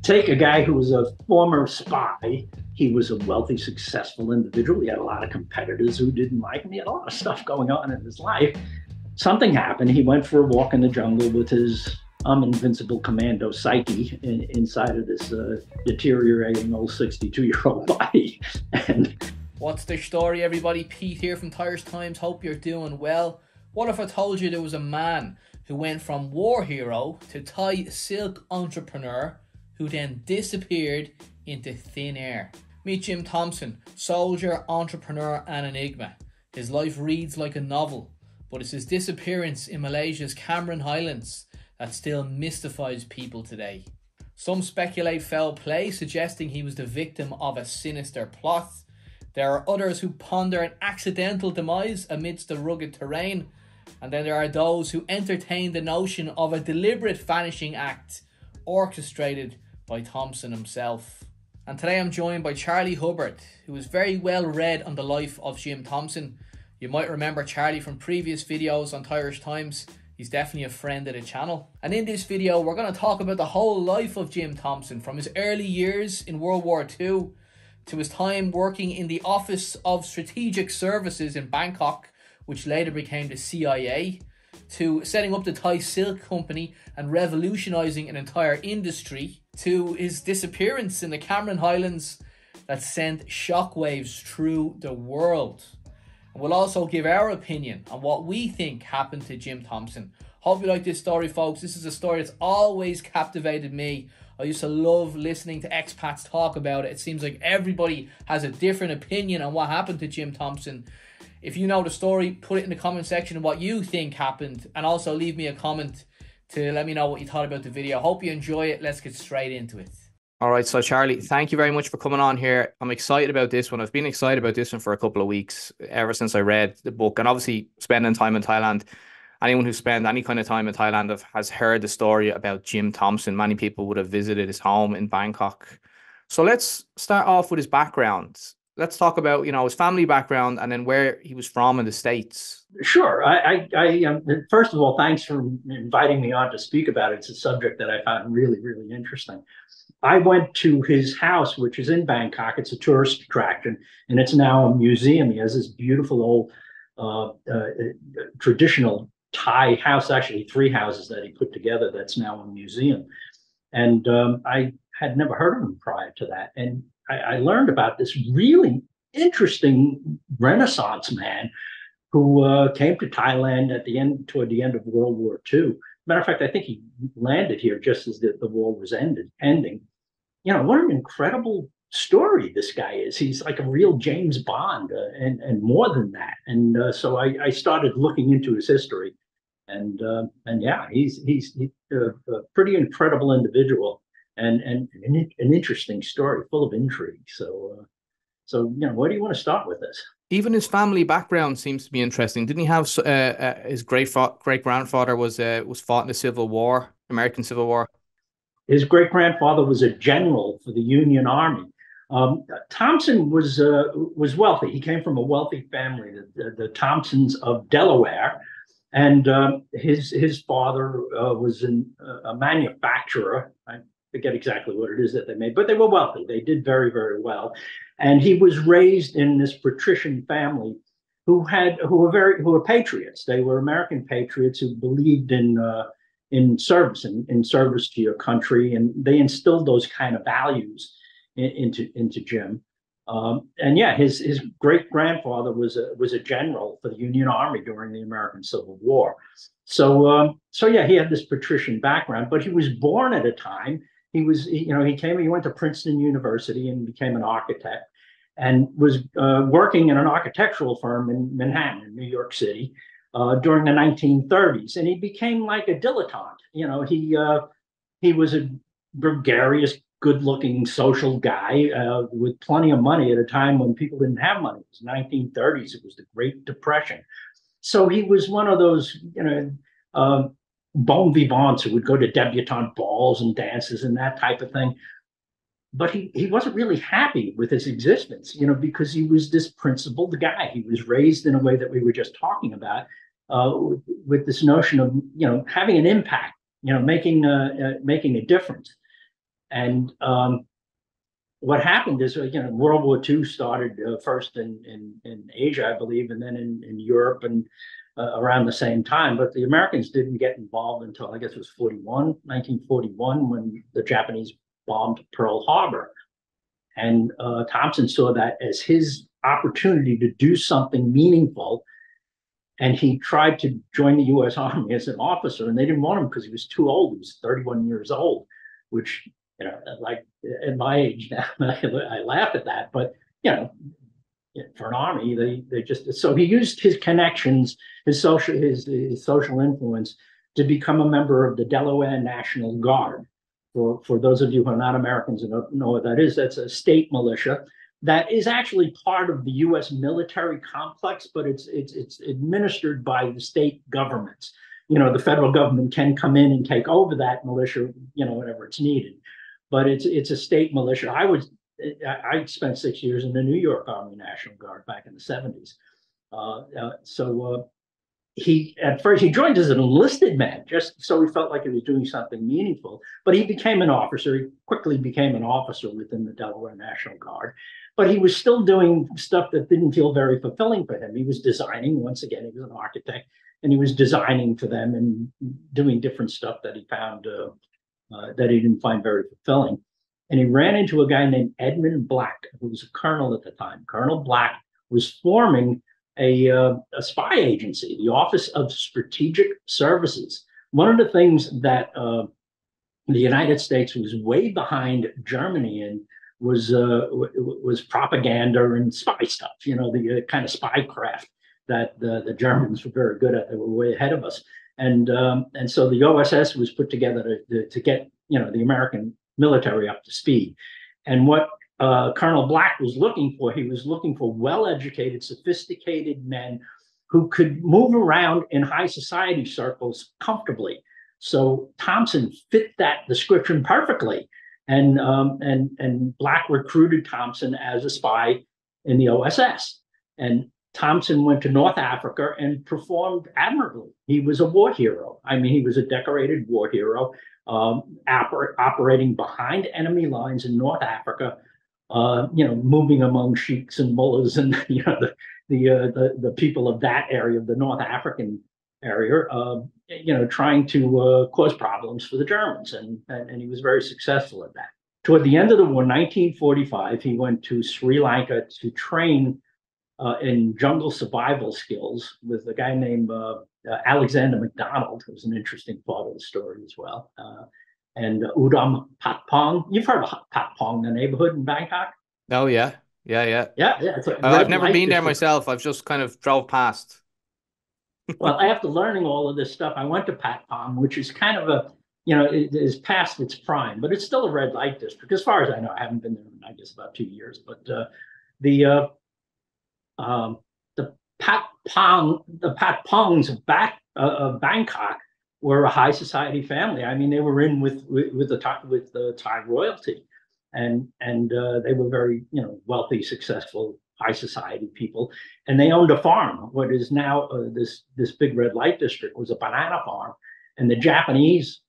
Take a guy who was a former spy. He was a wealthy, successful individual. He had a lot of competitors who didn't like him. He had a lot of stuff going on in his life. Something happened. He went for a walk in the jungle with his invincible commando psyche inside of this deteriorating old 62-year-old body. And what's the story, everybody? Pete here from Thairish Times. Hope you're doing well. What if I told you there was a man who went from war hero to Thai silk entrepreneur who then disappeared into thin air? Meet Jim Thompson, soldier, entrepreneur and enigma. His life reads like a novel, but it's his disappearance in Malaysia's Cameron Highlands that still mystifies people today. Some speculate foul play, suggesting he was the victim of a sinister plot. There are others who ponder an accidental demise amidst the rugged terrain. And then there are those who entertain the notion of a deliberate vanishing act orchestrated by Thompson himself. And today I'm joined by Charlie Hubbard, who is very well read on the life of Jim Thompson. You might remember Charlie from previous videos on Thairish Times. He's definitely a friend of the channel. And in this video, we're going to talk about the whole life of Jim Thompson, from his early years in World War II to his time working in the Office of Strategic Services in Bangkok, which later became the CIA, to setting up the Thai Silk Company and revolutionising an entire industry, to his disappearance in the Cameron Highlands that sent shockwaves through the world. And we'll also give our opinion on what we think happened to Jim Thompson. Hope you like this story, folks. This is a story that's always captivated me. I used to love listening to expats talk about it. It seems like everybody has a different opinion on what happened to Jim Thompson. If you know the story, put it in the comment section of what you think happened, and also leave me a comment to let me know what you thought about the video. Hope you enjoy it. Let's get straight into it. All right, so Charlie, thank you very much for coming on here. I'm excited about this one. I've been excited about this one for a couple of weeks, ever since I read the book, and obviously spending time in Thailand. Anyone who spent any kind of time in Thailand has heard the story about Jim Thompson. Many people would have visited his home in Bangkok. So let's start off with his background. Let's talk about, his family background and then where he was from in the States. Sure. First of all, thanks for inviting me on to speak about it. It's a subject that I found really, really interesting. I went to his house, which is in Bangkok. It's a tourist attraction, and it's now a museum. He has this beautiful old traditional Thai house, actually three houses that he put together that's now a museum. And I had never heard of him prior to that. And I learned about this really interesting Renaissance man who came to Thailand toward the end of World War II. Matter of fact, I think he landed here just as the war was ending. What an incredible story this guy is. He's like a real James Bond, and more than that. And so I started looking into his history, and yeah, he's a pretty incredible individual, and an interesting story, full of intrigue. So where do you want to start with this? Even his family background seems to be interesting. Didn't he have his great grandfather was fought in the Civil War, American Civil War? His great grandfather was a general for the Union Army. Thompson was wealthy. He came from a wealthy family, the Thompsons of Delaware, and his father was a manufacturer. I forget exactly what it is that they made, but they were wealthy. They did very, very well. And he was raised in this patrician family who were patriots. They were American patriots who believed in service to your country, and they instilled those kind of values into Jim. And yeah, his great grandfather was a general for the Union Army during the American Civil War. So yeah, he had this patrician background, but he was born at a time. He went to Princeton University and became an architect, and was working in an architectural firm in Manhattan, in New York City, during the 1930s. And he became like a dilettante. He was a gregarious, good-looking social guy with plenty of money at a time when people didn't have money. It was the 1930s. It was the Great Depression. So he was one of those, bon vivants who would go to debutante balls and dances and that type of thing. But he wasn't really happy with his existence, because he was this principled guy. He was raised in a way that we were just talking about, with this notion of, having an impact, making a difference. And what happened is, World War II started first in Asia, I believe, and then in Europe and around the same time. But the Americans didn't get involved until, I guess it was 1941, when the Japanese bombed Pearl Harbor. And Thompson saw that as his opportunity to do something meaningful. And he tried to join the U.S. Army as an officer, and they didn't want him because he was too old. He was 31 years old, which, like at my age now, I laugh at that. But, for an army, they just, so he used his connections, his social influence to become a member of the Delaware National Guard. For those of you who are not Americans and don't know what that is, that's a state militia that is actually part of the U.S. military complex, but it's administered by the state governments. The federal government can come in and take over that militia, whenever it's needed. But it's a state militia. I spent 6 years in the New York Army National Guard back in the 70s. At first he joined as an enlisted man, just so he felt like he was doing something meaningful. But he became an officer. He quickly became an officer within the Delaware National Guard. But he was still doing stuff that didn't feel very fulfilling for him. He was designing. Once again, he was an architect, and he was designing for them and doing different stuff that he found that he didn't find very fulfilling. And he ran into a guy named Edmund Black, who was a colonel at the time. Colonel Black was forming a spy agency, the Office of Strategic Services. One of the things that the United States was way behind Germany in was propaganda and spy stuff, the kind of spy craft that the Germans were very good at. They were way ahead of us. And so the OSS was put together to get, the American military up to speed. And what Colonel Black was looking for, he was looking for well-educated, sophisticated men who could move around in high society circles comfortably. So Thompson fit that description perfectly. And Black recruited Thompson as a spy in the OSS. And Thompson went to North Africa and performed admirably. He was a war hero. I mean, he was a decorated war hero, operating behind enemy lines in North Africa, moving among sheiks and mullahs and the people of that area, of the North African area, trying to cause problems for the Germans, and he was very successful at that. Toward the end of the war, 1945, he went to Sri Lanka to train in jungle survival skills with a guy named Alexander MacDonald, who was an interesting part of the story as well. And Udom Patpong. You've heard of Patpong, the neighborhood in Bangkok? Oh, yeah. Yeah. I've never been there myself. I've just kind of drove past. Well, after learning all of this stuff, I went to Patpong, which is kind of it is past its prime, but it's still a red light district. As far as I know, I haven't been there in, I guess, about 2 years. But the Patpongs of Bangkok were a high society family. I mean, they were in with the Thai royalty, and they were very wealthy, successful, high society people, and they owned a farm. What is now this big red light district was a banana farm, and the Japanese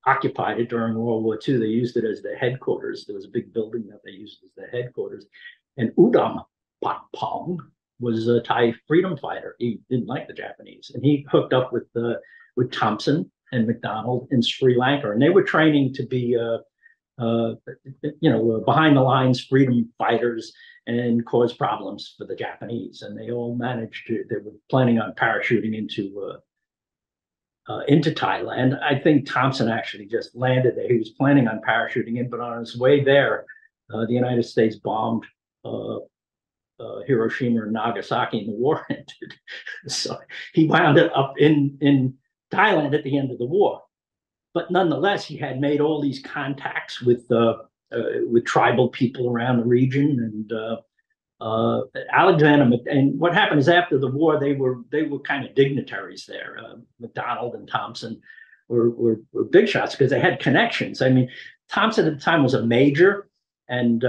occupied it during World War II. They used it as their headquarters. There was a big building that they used as their headquarters, and Udom Patpong was a Thai freedom fighter. He didn't like the Japanese, and he hooked up with Thompson and MacDonald in Sri Lanka, and they were training to be behind the lines freedom fighters and cause problems for the Japanese. And they all managed to. They were planning on parachuting into Thailand. I think Thompson actually just landed there. He was planning on parachuting in, but on his way there, the United States bombed Hiroshima and Nagasaki, and the war ended. So he wound up in Thailand at the end of the war. But nonetheless, he had made all these contacts with tribal people around the region, and Alexander. And what happened is, after the war, they were kind of dignitaries there. MacDonald and Thompson were big shots because they had connections. I mean, Thompson at the time was a major, and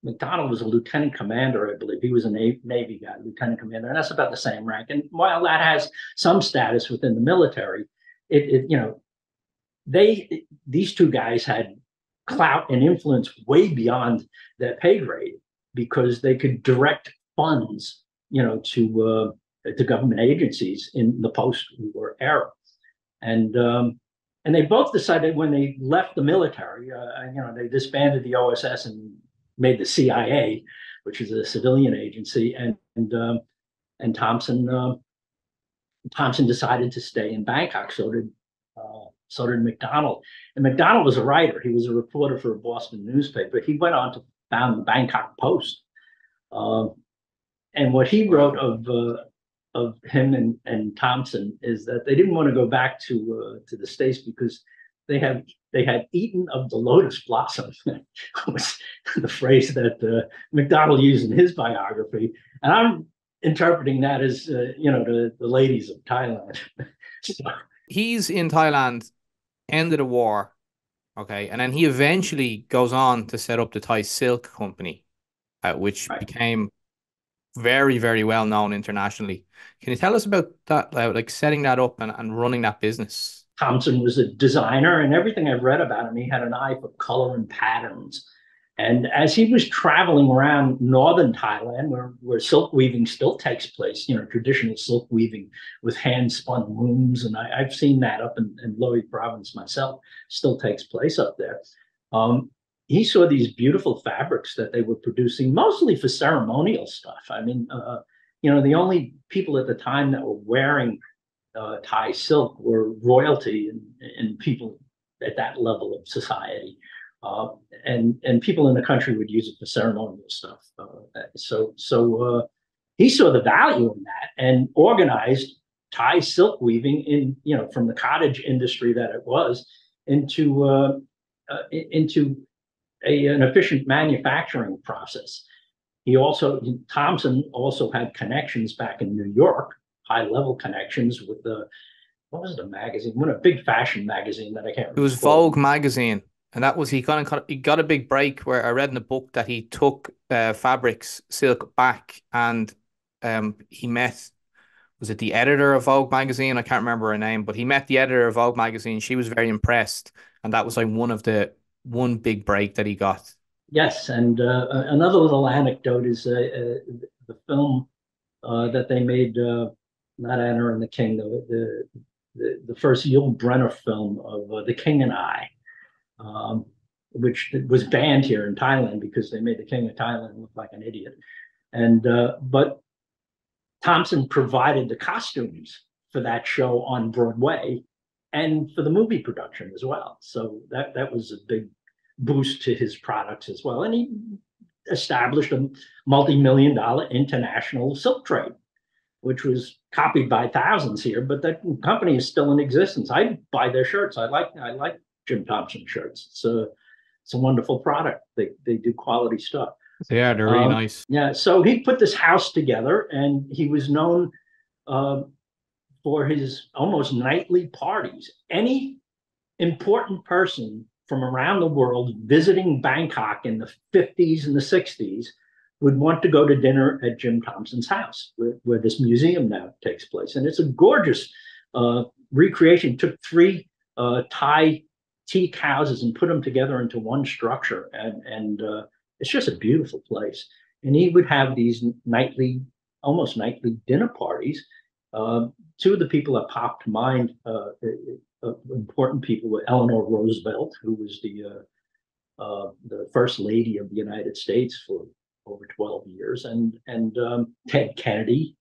MacDonald was a lieutenant commander, I believe. He was a Navy guy, lieutenant commander, and that's about the same rank. And while that has some status within the military, these two guys had clout and influence way beyond their pay grade because they could direct funds, to government agencies in the post-war era. And they both decided when they left the military, they disbanded the OSS and made the CIA, which is a civilian agency, and Thompson decided to stay in Bangkok. So did McDonald. And McDonald was a writer. He was a reporter for a Boston newspaper. He went on to found the Bangkok Post. And what he wrote of him and Thompson is that they didn't want to go back to the States because they had eaten of the lotus blossom, was the phrase that McDonald used in his biography. And I'm interpreting that as the ladies of Thailand. So, he's in Thailand, end of the war, okay, and then he eventually goes on to set up the Thai Silk Company, which became very, very well known internationally. Can you tell us about that, like setting that up and running that business? Thompson was a designer, and everything I've read about him, he had an eye for color and patterns. And as he was traveling around northern Thailand, where silk weaving still takes place, traditional silk weaving with hand-spun looms, and I've seen that up in Loei province myself, still takes place up there. He saw these beautiful fabrics that they were producing, mostly for ceremonial stuff. I mean, the only people at the time that were wearing Thai silk were royalty and people at that level of society. And people in the country would use it for ceremonial stuff. So he saw the value in that and organized Thai silk weaving from the cottage industry that it was into an efficient manufacturing process. Thompson also had connections back in New York, high-level connections with what was the magazine? What a big fashion magazine that I can't remember. It was Vogue magazine. And that was, he got a big break where I read in the book that he took fabrics, silk back, and he met, was it the editor of Vogue magazine? I can't remember her name, but he met the editor of Vogue magazine. She was very impressed. And that was like one big break that he got. Yes. And another little anecdote is the film that they made, not Anna and the King, the first Yul Brynner film of The King and I. Which was banned here in Thailand because they made the King of Thailand look like an idiot. But Thompson provided the costumes for that show on Broadway and for the movie production as well. So that was a big boost to his products as well. And he established a multi-million-dollar international silk trade, which was copied by thousands here, but that company is still in existence. I buy their shirts. I like Jim Thompson shirts. It's a wonderful product. They do quality stuff. Yeah, they're really nice. Yeah, so he put this house together, and he was known for his almost nightly parties. Any important person from around the world visiting Bangkok in the 50s and the 60s would want to go to dinner at Jim Thompson's house, where this museum now takes place. And it's a gorgeous recreation. Took three Thai teak houses and put them together into one structure, and it's just a beautiful place. And he would have these almost nightly dinner parties. Two of the people that popped to mind, important people, were Eleanor Roosevelt, who was the first lady of the United States for over 12 years, and Ted Kennedy,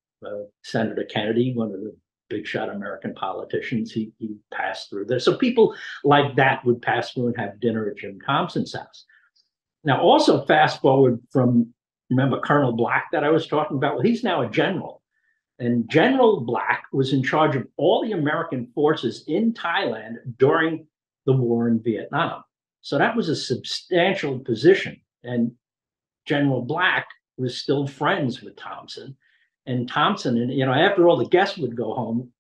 Senator Kennedy, one of the big shot American politicians. He passed through there. So people like that would pass through and have dinner at Jim Thompson's house. Now, also fast forward from, remember Colonel Black that I was talking about? Well, he's now a general. And General Black was in charge of all the American forces in Thailand during the war in Vietnam. So that was a substantial position. And General Black was still friends with Thompson. And Thompson, and after all the guests would go home,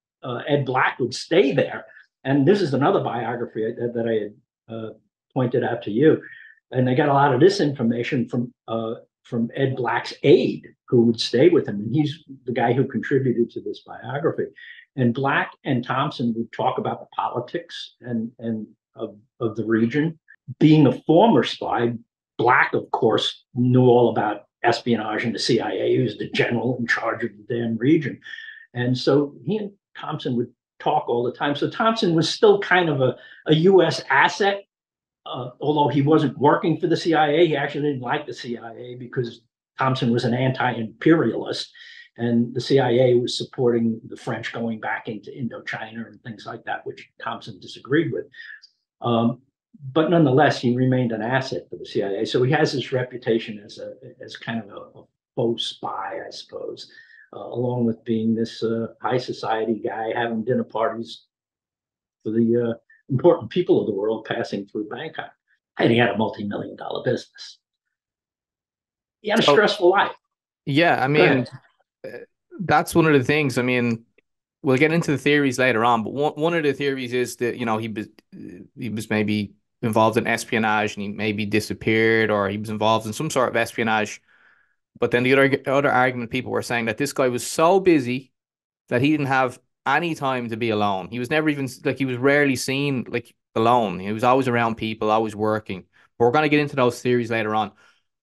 Ed Black would stay there. And this is another biography that I had pointed out to you. And I got a lot of this information from Ed Black's aide, who would stay with him. And he's the guy who contributed to this biography. And Black and Thompson would talk about the politics and of the region. Being a former spy, Black, of course, knew all about espionage and the CIA. He was the general in charge of the damn region. And so he and Thompson would talk all the time. So Thompson was still kind of a U.S. asset, although he wasn't working for the CIA. He actually didn't like the CIA because Thompson was an anti-imperialist, and the CIA was supporting the French going back into Indochina and things like that, which Thompson disagreed with. But nonetheless, he remained an asset for the CIA. So he has this reputation as kind of a faux spy, I suppose, along with being this high society guy having dinner parties for the important people of the world passing through Bangkok. And he had a multi-million-dollar business. He had a stressful life. Yeah, I mean, that's one of the things. I mean, we'll get into the theories later on, but one of the theories is that, you know, he was maybe involved in espionage and he maybe disappeared, or he was involved in some sort of espionage. But then the other argument, people were saying that this guy was so busy that he didn't have any time to be alone. He was never even, like, he was rarely seen like alone. He was always around people, always working. But we're going to get into those theories later on.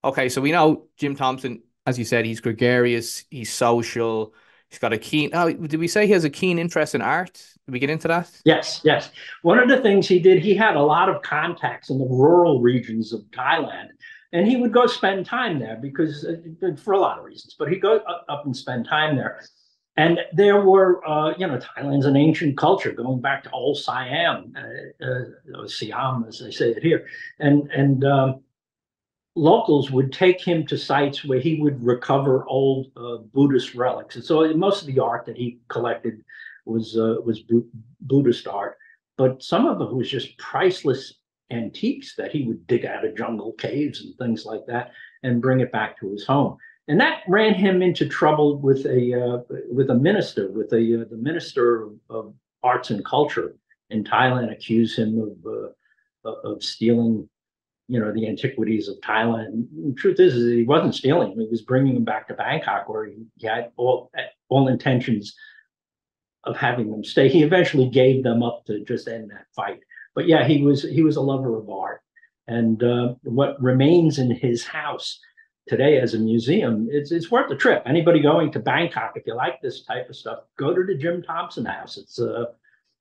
Okay, so we know Jim Thompson, as you said, he's gregarious, he's social, he's got a keen. Oh, did we say he has a keen interest in art? Did we get into that? Yes, yes. One of the things he did, he had a lot of contacts in the rural regions of Thailand, and he would go spend time there because for a lot of reasons. But he'd go up and spend time there, and there were, Thailand's an ancient culture going back to old Siam, Siam as they say it here, and locals would take him to sites where he would recover old Buddhist relics. And so most of the art that he collected was Buddhist art, but some of it was just priceless antiques that he would dig out of jungle caves and things like that and bring it back to his home. And that ran him into trouble with the minister of arts and culture in Thailand. Accused him of stealing, the antiquities of Thailand. The truth is he wasn't stealing them. He was bringing them back to Bangkok, where he had all intentions of having them stay. He eventually gave them up to just end that fight. But yeah, he was a lover of art, and what remains in his house today as a museum, it's worth the trip. Anybody going to Bangkok, if you like this type of stuff, go to the Jim Thompson house.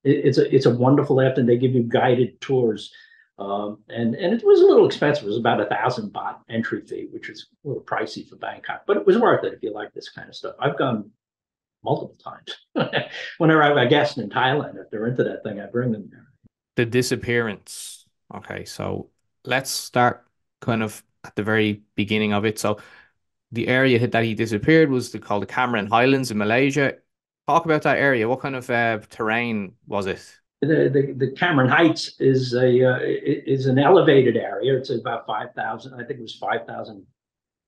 It's a wonderful afternoon. They give you guided tours. And it was a little expensive. It was about 1,000 baht entry fee, which is a little pricey for Bangkok, but it was worth it if you like this kind of stuff. I've gone multiple times. Whenever I have a guest in Thailand, if they're into that thing, I bring them there. The Disappearance. Okay, so let's start kind of at the very beginning of it. So the area that he disappeared was called the Cameron Highlands in Malaysia. Talk about that area. What kind of terrain was it? The Cameron Heights is an elevated area. It's about 5,000. I think it was 5,000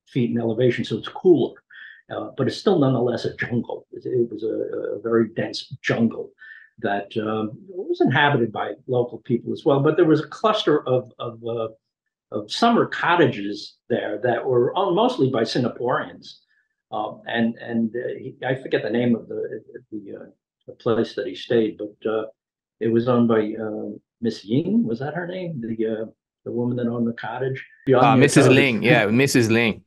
feet in elevation, so it's cooler, but it's still nonetheless a jungle. It was a very dense jungle that was inhabited by local people as well. But there was a cluster of summer cottages there that were owned mostly by Singaporeans, I forget the name of the place that he stayed, but it was owned by Miss Ying. Was that her name? The woman that owned the cottage. Mrs. Ling. Yeah, Mrs. Ling.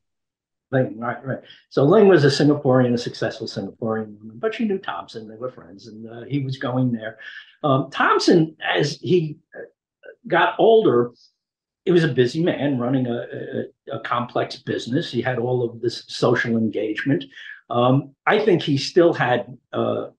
Ling, right. So Ling was a successful Singaporean woman, but she knew Thompson. They were friends, and he was going there. Thompson, as he got older, he was a busy man running a complex business. He had all of this social engagement. I think he still had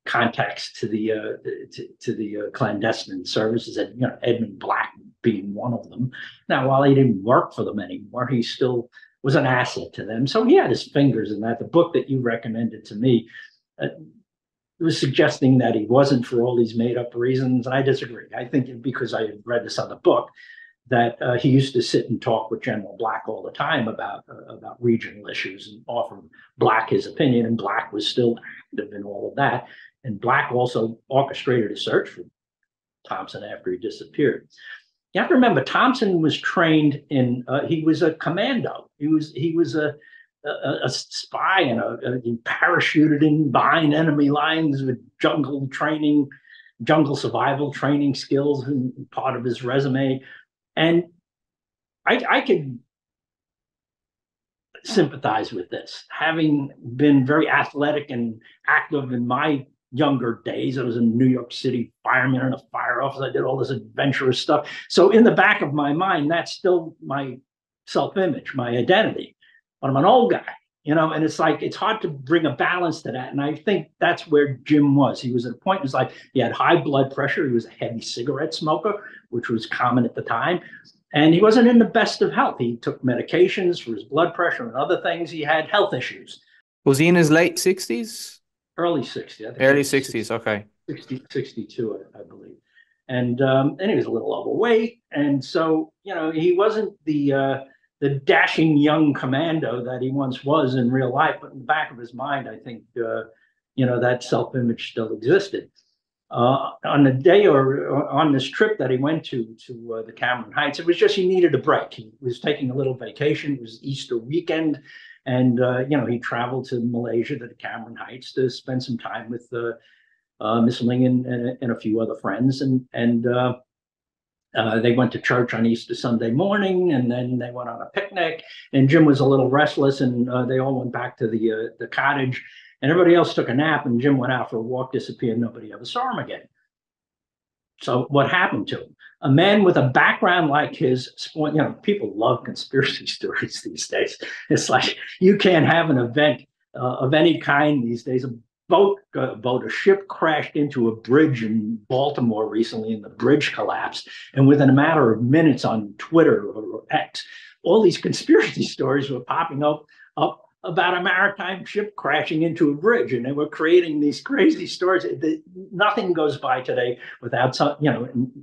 contacts to the clandestine services, and Edmund Black being one of them. Now, while he didn't work for them anymore, he still was an asset to them. So he had his fingers in that. The book that you recommended to me was suggesting that he wasn't for all these made-up reasons, and I disagree. I think because I had read this other book, that he used to sit and talk with General Black all the time about regional issues and offer Black his opinion, and Black was still active in all of that. And Black also orchestrated a search for Thompson after he disappeared. You have to remember, Thompson was trained in. He was a commando. He was a spy and he parachuted in behind enemy lines with jungle survival training skills, and part of his resume. And I could sympathize with this, having been very athletic and active in my younger days. I was in New York City fireman in a fire office. I did all this adventurous stuff. So in the back of my mind, that's still my self-image, my identity. But I'm an old guy, and it's like it's hard to bring a balance to that. And I think that's where Jim was. He was at a point in his life, he had high blood pressure. He was a heavy cigarette smoker, which was common at the time. And he wasn't in the best of health. He took medications for his blood pressure and other things. He had health issues. Was he in his late 60s? Early 60s. I think early 60s, okay. 62, I believe. And he was a little overweight. And so, he wasn't the dashing young commando that he once was in real life. But in the back of his mind, I think, that self-image still existed. On the day or on this trip that he went to the Cameron Heights, it was just he needed a break. He was taking a little vacation. It was Easter weekend, and he traveled to Malaysia to the Cameron Heights to spend some time with Miss Ling and a few other friends, and they went to church on Easter Sunday morning, and then they went on a picnic. And Jim was a little restless, and they all went back to the cottage. And everybody else took a nap, and Jim went out for a walk, disappeared. Nobody ever saw him again. So what happened to him? A man with a background like his, people love conspiracy stories these days. It's like you can't have an event of any kind these days. A ship crashed into a bridge in Baltimore recently, and the bridge collapsed. And within a matter of minutes on Twitter or X, all these conspiracy stories were popping up about a maritime ship crashing into a bridge, and they were creating these crazy stories. Nothing goes by today without some,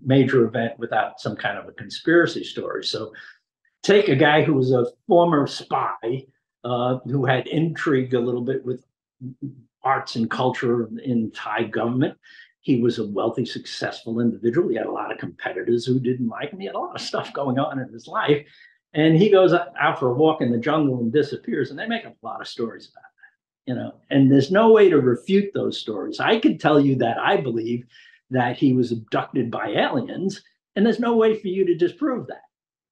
major event without some kind of a conspiracy story. So take a guy who was a former spy, who had intrigue a little bit with arts and culture in Thai government. He was a wealthy, successful individual. He had a lot of competitors who didn't like him. He had a lot of stuff going on in his life. And he goes out for a walk in the jungle and disappears, and they make up a lot of stories about that, and there's no way to refute those stories. I can tell you that I believe that he was abducted by aliens, and there's no way for you to disprove that.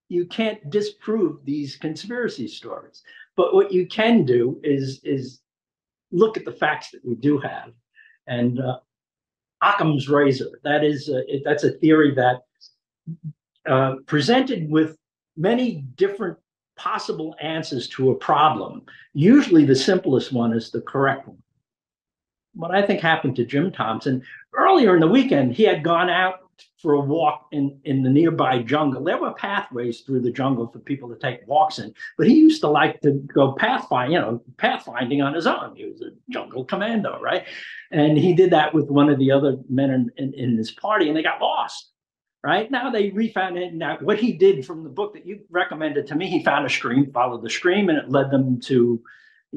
You can't disprove these conspiracy stories. But what you can do is look at the facts that we do have. And Occam's razor, that's a theory that presented with many different possible answers to a problem. Usually the simplest one is the correct one. What I think happened to Jim Thompson, earlier in the weekend, he had gone out for a walk in the nearby jungle. There were pathways through the jungle for people to take walks in, but he used to like to go pathfinding on his own. He was a jungle commando, right? And he did that with one of the other men in his party, and they got lost. Right now, they refound it. Now, what he did from the book that you recommended to me, he found a stream, followed the stream, and it led them to,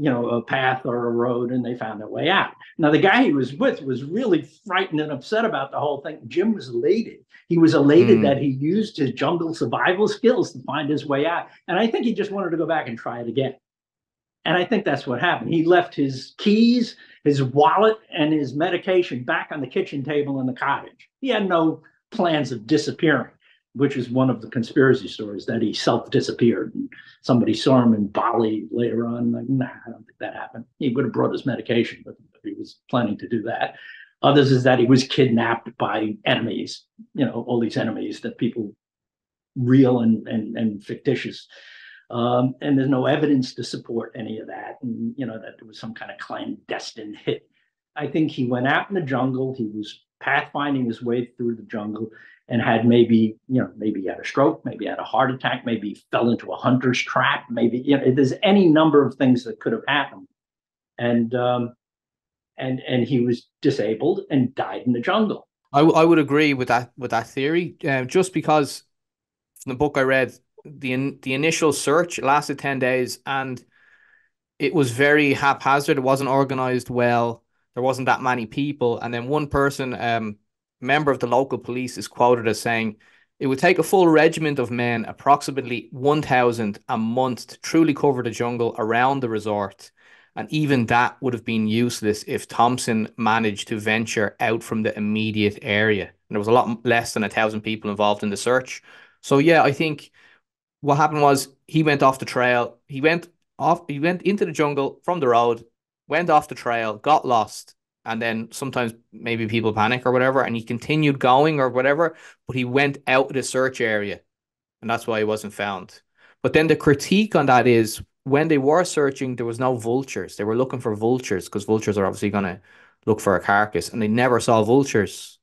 a path or a road, and they found their way out. Now, the guy he was with was really frightened and upset about the whole thing. Jim was elated. He was elated that he used his jungle survival skills to find his way out. And I think he just wanted to go back and try it again. And I think that's what happened. He left his keys, his wallet, and his medication back on the kitchen table in the cottage. He had no plans of disappearing, which is one of the conspiracy stories, that he self-disappeared and somebody saw him in Bali later on. Like, nah, I don't think that happened. He would have brought his medication, but he was planning to do that. Others is that he was kidnapped by enemies, all these enemies that people, real and fictitious. And there's no evidence to support any of that. And, that there was some kind of clandestine hit. I think he went out in the jungle. He was pathfinding his way through the jungle and had maybe he had a stroke, maybe he had a heart attack, maybe he fell into a hunter's trap, maybe, there's any number of things that could have happened. And he was disabled and died in the jungle. I would agree with that theory, just because from the book I read, the initial search lasted 10 days and it was very haphazard. It wasn't organized well. There wasn't that many people. And then one person, member of the local police, is quoted as saying It would take a full regiment of men, approximately 1,000 a month, to truly cover the jungle around the resort. And even that would have been useless if Thompson managed to venture out from the immediate area. And there was a lot less than 1,000 people involved in the search. So yeah, I think what happened was he went off the trail. He went into the jungle from the road, went off the trail, got lost, and then sometimes maybe people panic or whatever, and he continued going or whatever, but he went out of the search area, and that's why he wasn't found. But then the critique on that is when they were searching, there was no vultures. They were looking for vultures because vultures are obviously going to look for a carcass, and they never saw vultures.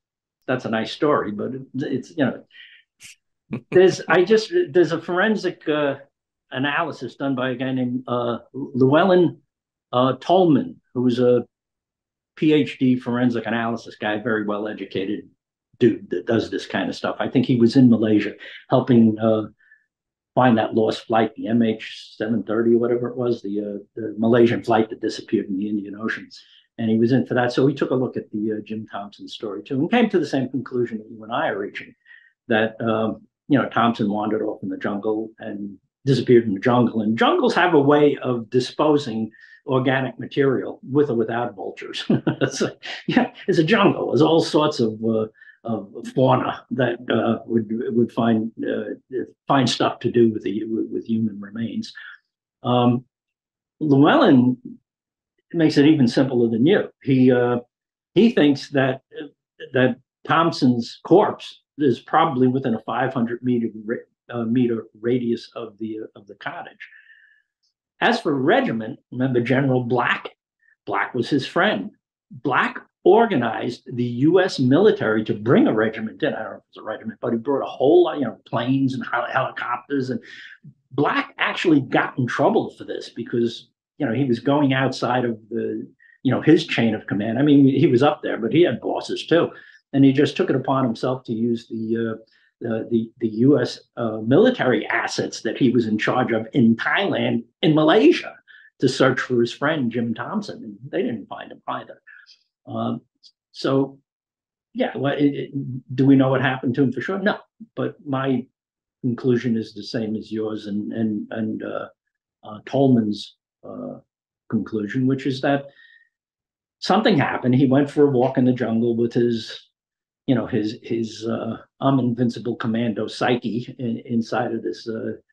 That's a nice story, but it's there's a forensic analysis done by a guy named Llewellyn Tolman, who's a PhD forensic analysis guy, very well educated dude that does this kind of stuff. I think he was in Malaysia helping find that lost flight, the MH730 or whatever it was, the Malaysian flight that disappeared in the Indian Ocean. And he was in for that. So he took a look at the Jim Thompson story too and came to the same conclusion that you and I are reaching, that Thompson wandered off in the jungle and disappeared in the jungle. And jungles have a way of disposing organic material with or without vultures. It's a jungle. There's all sorts of fauna that would find stuff to do with human remains. Llewellyn makes it even simpler than you. He thinks that Thompson's corpse is probably within a 500 meter radius of the cottage. As for regiment, remember General Black? Black was his friend. Black organized the U.S. military to bring a regiment in. I don't know if it was a regiment, but he brought a whole lot, planes and helicopters. And Black actually got in trouble for this because, he was going outside of his chain of command. I mean, he was up there, but he had bosses too. And he just took it upon himself to use the U.S. Military assets that he was in charge of in Thailand, in Malaysia, to search for his friend Jim Thompson, and they didn't find him either. So, yeah, do we know what happened to him for sure? No, but my conclusion is the same as yours and Tolman's conclusion, which is that something happened. He went for a walk in the jungle with his I'm invincible commando psyche inside of this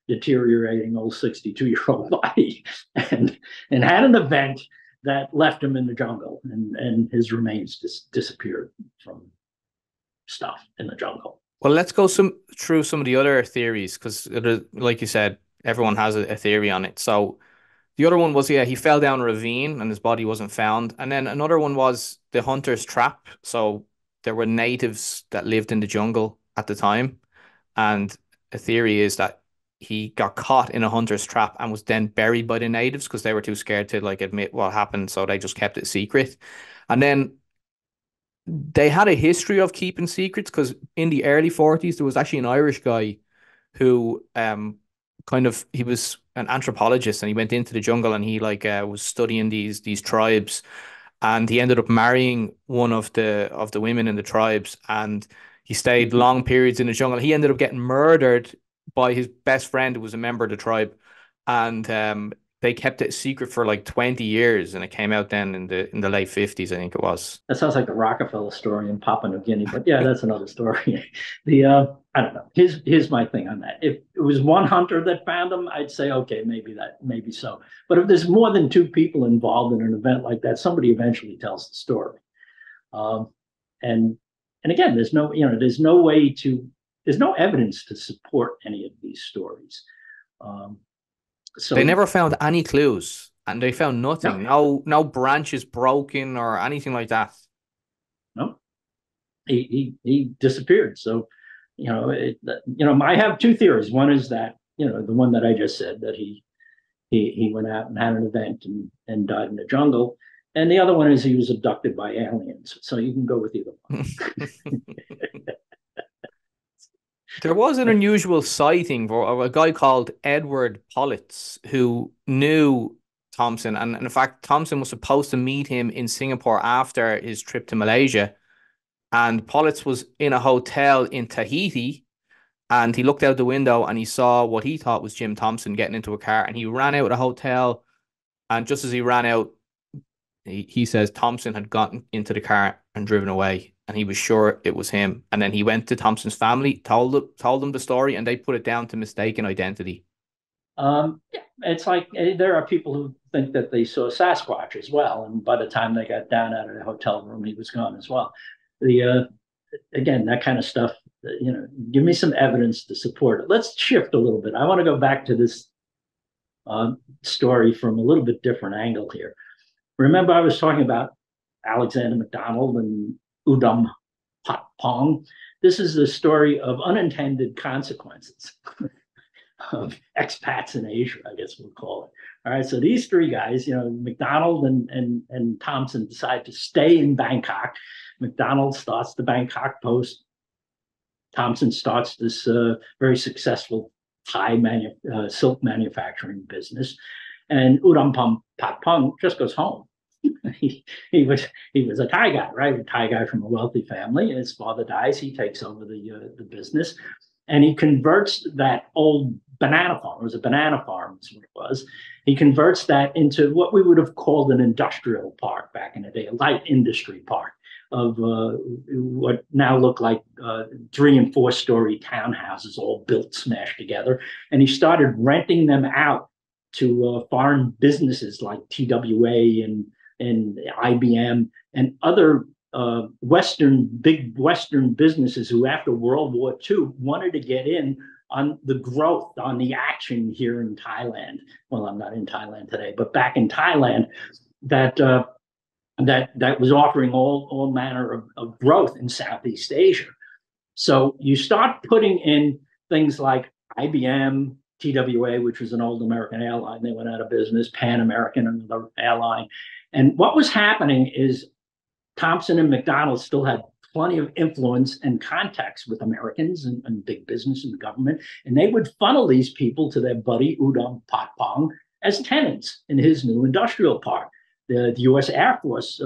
deteriorating old 62-year-old body, and had an event that left him in the jungle, and his remains disappeared from stuff in the jungle. Well, let's go through some of the other theories because, like you said, everyone has a theory on it. So the other one was, yeah, he fell down a ravine and his body wasn't found. And then another one was the hunter's trap. So there were natives that lived in the jungle at the time. And a theory is that he got caught in a hunter's trap and was then buried by the natives because they were too scared to admit what happened. So they just kept it secret. And then they had a history of keeping secrets because in the early 40s, there was actually an Irish guy who he was an anthropologist and he went into the jungle and he was studying these tribes, and he ended up marrying one of the women in the tribes, and he stayed long periods in the jungle. He ended up getting murdered by his best friend who was a member of the tribe, and they kept it secret for like 20 years, and it came out then in the late 50s, I think it was. That sounds like the Rockefeller story in Papua New Guinea, but yeah, that's another story. I don't know. Here's my thing on that. If it was one hunter that found him, I'd say okay, maybe so. But if there's more than two people involved in an event like that, somebody eventually tells the story. And again, there's no evidence to support any of these stories. So they never found any clues, and they found nothing. No branches broken or anything like that. No, he disappeared. So, I have two theories. One is that the one that I just said, that he went out and had an event and died in the jungle, and the other one is he was abducted by aliens. So you can go with either one. There was an unusual sighting for a guy called Edward Pollitz who knew Thompson. And in fact, Thompson was supposed to meet him in Singapore after his trip to Malaysia. And Pollitz was in a hotel in Tahiti. And he looked out the window and he saw what he thought was Jim Thompson getting into a car, and he ran out of the hotel. And just as he ran out, he says Thompson had gotten into the car and driven away, and he was sure it was him. And then he went to Thompson's family, told them the story, and they put it down to mistaken identity. Yeah, it's like there are people who think that they saw Sasquatch as well, and by the time they got down out of the hotel room, he was gone as well. The Again, that kind of stuff. Give me some evidence to support it. Let's shift a little bit. I want to go back to this story from a little bit different angle here. Remember, I was talking about Alexander McDonald and Udom Patpong. This is the story of unintended consequences of expats in Asia, I guess we'll call it. All right, so these three guys, McDonald and Thompson decide to stay in Bangkok. McDonald starts the Bangkok Post. Thompson starts this very successful silk manufacturing business, and Udom Patpong just goes home. he was a Thai guy, right? A Thai guy from a wealthy family. His father dies. He takes over the business, and he converts that old banana farm. It was a banana farm, is what it was. He converts that into what we would have called an industrial park back in the day, a light industry park of what now look like 3- and 4-story townhouses, all built smashed together. And he started renting them out to foreign businesses like TWA and IBM and other big Western businesses who, after World War II, wanted to get in on the growth, on the action here in Thailand. Well, I'm not in Thailand today, but back in Thailand, that was offering all manner of growth in Southeast Asia. So you start putting in things like IBM, TWA, which was an old American airline. They went out of business. Pan American, another airline. And what was happening is Thompson and McDonald still had plenty of influence and contacts with Americans and big business and the government. And they would funnel these people to their buddy Udom Patpong as tenants in his new industrial park. The U.S. Air Force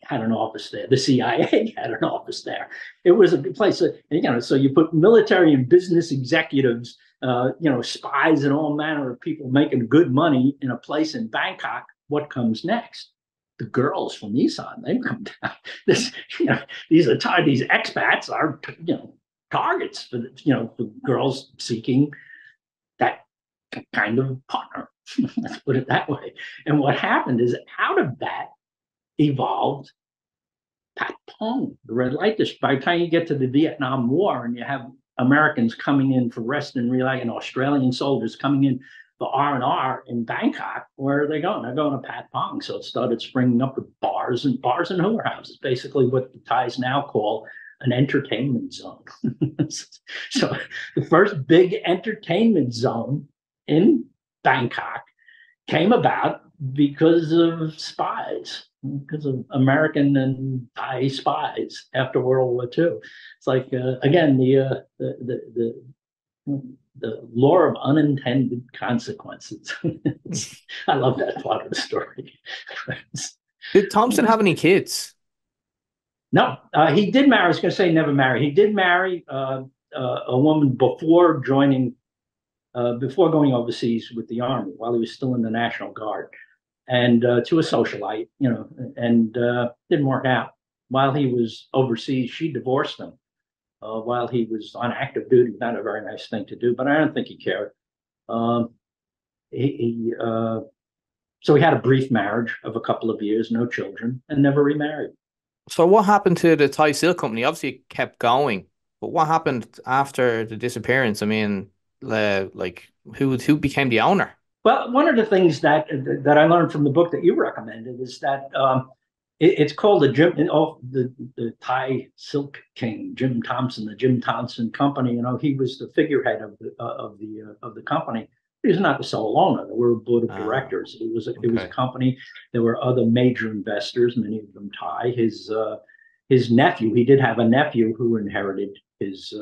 had an office there. The CIA had an office there. It was a place, so you put military and business executives, spies and all manner of people making good money in a place in Bangkok. What comes next? The girls from Nissan, they come down. These expats are, targets for girls seeking that kind of partner. Let's put it that way. And what happened is, out of that evolved Patpong, the red light district. By the time you get to the Vietnam War and you have Americans coming in for rest and relax, and Australian soldiers coming in for R&R in Bangkok, where are they going? They're going to Patpong. So it started springing up with bars and whorehouses, basically what the Thais now call an entertainment zone. So the first big entertainment zone in Bangkok came about because of spies, because of American and Thai spies after World War II. It's like again the lore of unintended consequences. I love that part of the story. Did Thompson have any kids? No, he did marry. I was going to say never married. He did marry a woman before going overseas with the army, while he was still in the National Guard, and to a socialite, and didn't work out. While he was overseas, she divorced him. While he was on active duty, not a very nice thing to do, but I don't think he cared. So he had a brief marriage of a couple of years, no children, and never remarried. So what happened to the Thai Silk Company? Obviously, it kept going, but what happened after the disappearance? I mean, who became the owner? Well, one of the things that I learned from the book that you recommended is that it's called the Thai Silk King, Jim Thompson, the Jim Thompson Company. He was the figurehead of the company. He was not the sole owner. There were a board of directors. It was a company. There were other major investors, many of them Thai. His nephew, he did have a nephew who inherited his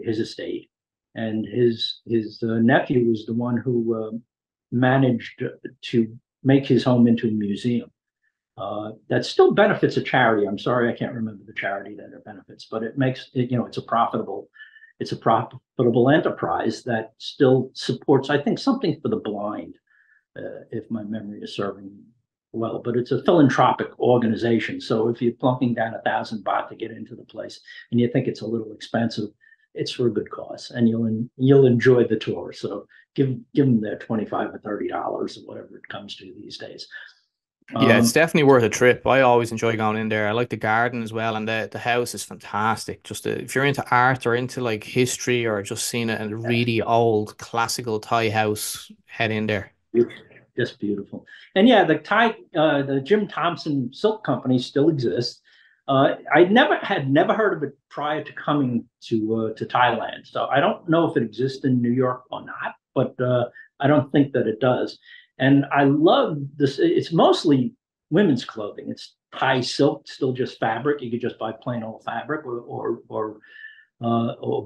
estate, and his nephew was the one who managed to make his home into a museum. That still benefits a charity. I'm sorry, I can't remember the charity that it benefits, but it makes it, it's a profitable it's a profitable enterprise that still supports, I think, something for the blind, if my memory is serving well. But it's a philanthropic organization. So if you're plunking down 1,000 baht to get into the place and you think it's a little expensive, it's for a good cause, and you'll enjoy the tour. So give them their $25 or $30 or whatever it comes to these days. Yeah, it's definitely worth a trip. I always enjoy going in there. I like the garden as well, and the house is fantastic. Just if you're into art or into like history or just seeing a really old classical Thai house, head in there. Just beautiful. And yeah, the Jim Thompson Silk Company still exists. I never heard of it prior to coming to Thailand. So I don't know if it exists in New York or not, but I don't think that it does. And I love this. It's mostly women's clothing. It's Thai silk, still just fabric. You could just buy plain old fabric or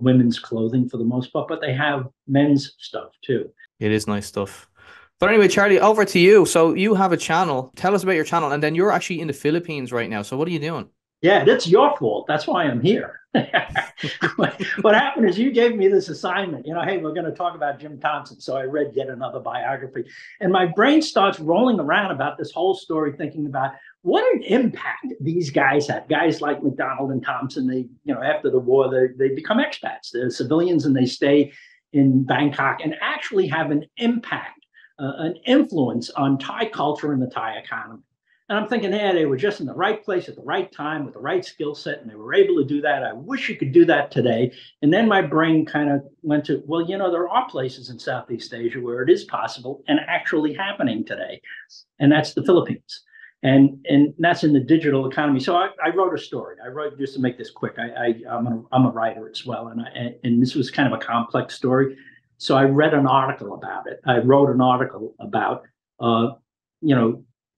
women's clothing for the most part, but they have men's stuff too. It is nice stuff. But anyway, Charlie, over to you. So you have a channel. Tell us about your channel, and then you're actually in the Philippines right now. So what are you doing? Yeah, that's your fault. That's why I'm here. What happened is you gave me this assignment, hey, we're going to talk about Jim Thompson. So I read yet another biography, and my brain starts rolling around about this whole story, thinking about what an impact these guys had. Guys like McDonald and Thompson, after the war, they become expats. They're civilians and they stay in Bangkok and actually have an impact, an influence on Thai culture and the Thai economy. And I'm thinking, yeah, they were just in the right place at the right time with the right skill set, and they were able to do that. I wish you could do that today. And then my brain kind of went to, well, there are places in Southeast Asia where it is possible and actually happening today. And that's the Philippines. And that's in the digital economy. So I wrote a story. I wrote, just to make this quick, I'm a writer as well. And this was kind of a complex story. So I read an article about it. I wrote an article about,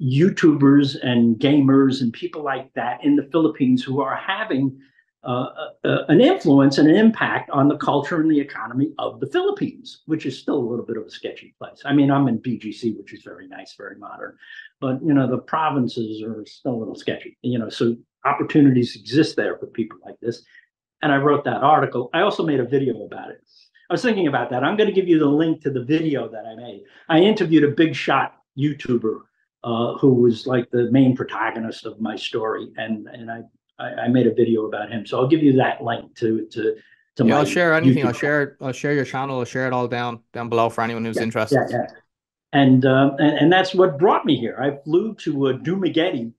YouTubers and gamers and people like that in the Philippines who are having an influence and an impact on the culture and the economy of the Philippines, which is still a little bit of a sketchy place. I mean, I'm in BGC, which is very nice, very modern, but the provinces are still a little sketchy. So opportunities exist there for people like this. And I wrote that article. I also made a video about it. I was thinking about that. I'm going to give you the link to the video that I made. I interviewed a big shot YouTuber who was like the main protagonist of my story, and I made a video about him. So I'll give you that link to yeah, my I'll share anything. YouTube. I'll share your channel. I'll share it all down below for anyone who's interested. Yeah. And that's what brought me here. I flew to Dumaguete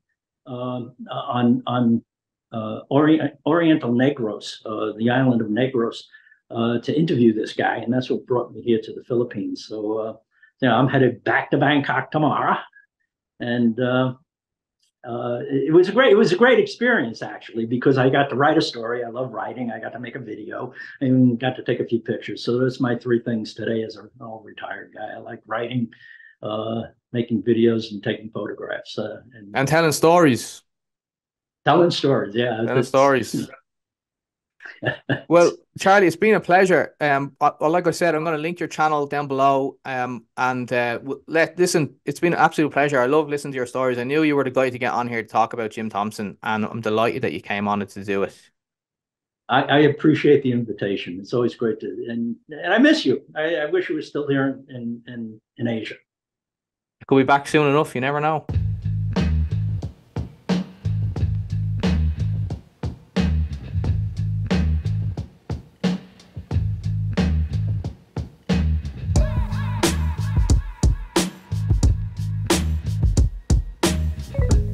on Oriental Negros, the island of Negros, to interview this guy, and that's what brought me here to the Philippines. So I'm headed back to Bangkok tomorrow. And it was a great experience, actually, because I got to write a story. I love writing. I got to make a video and got to take a few pictures. So that's my three things today as an old retired guy. I like writing, making videos, and taking photographs. And telling stories. Telling stories, yeah. Telling stories. Well, Charlie, it's been a pleasure. Like I said, I'm going to link your channel down below. Listen, it's been an absolute pleasure. I love listening to your stories. I knew you were the guy to get on here to talk about Jim Thompson, and I'm delighted that you came on it to do it. I appreciate the invitation. It's always great to, and I miss you. I wish you were still here in Asia. Could be back soon enough. You never know.